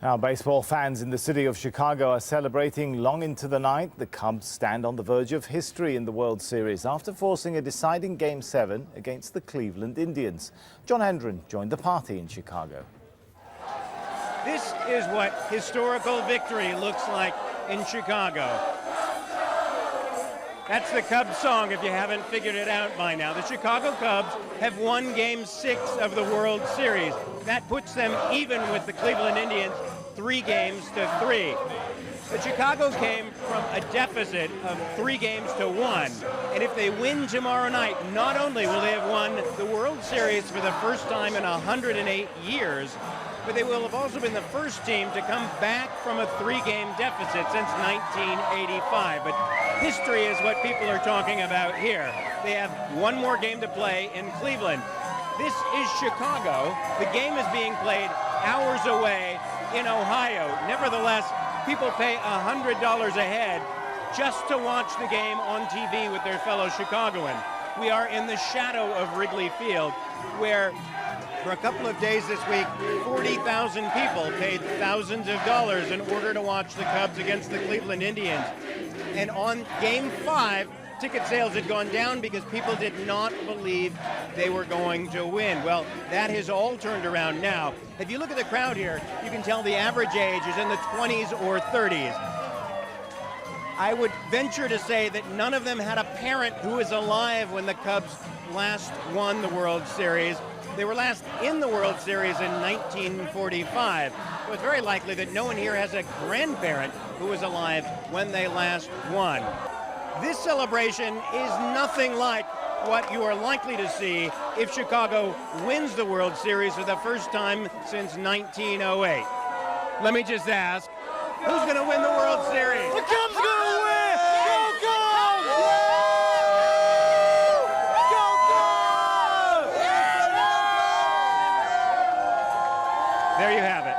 Now, baseball fans in the city of Chicago are celebrating long into the night. The Cubs stand on the verge of history in the World Series after forcing a deciding Game 7 against the Cleveland Indians. John Hendren joined the party in Chicago. This is what historical victory looks like in Chicago. That's the Cubs song if you haven't figured it out by now. The Chicago Cubs have won Game 6 of the World Series. That puts them even with the Cleveland Indians 3-3. But Chicago came from a deficit of 3-1. And if they win tomorrow night, not only will they have won the World Series for the first time in 108 years, but they will have also been the first team to come back from a 3-game deficit since 1985. But history is what people are talking about here. They have one more game to play in Cleveland. This is Chicago. The game is being played hours away in Ohio. Nevertheless, people pay $100 a head just to watch the game on TV with their fellow Chicagoan. We are in the shadow of Wrigley Field, where for a couple of days this week, 40,000 people paid thousands of dollars in order to watch the Cubs against the Cleveland Indians. And on Game 5, ticket sales had gone down because people did not believe they were going to win. Well, that has all turned around now. If you look at the crowd here, you can tell the average age is in the 20s or 30s. I would venture to say that none of them had a parent who was alive when the Cubs last won the World Series. They were last in the World Series in 1945. So it's very likely that no one here has a grandparent who was alive when they last won. This celebration is nothing like what you are likely to see if Chicago wins the World Series for the first time since 1908. Let me just ask, who's going to win the World Series? The Cubs are going to win! Go Cubs! Go Cubs! There you have it.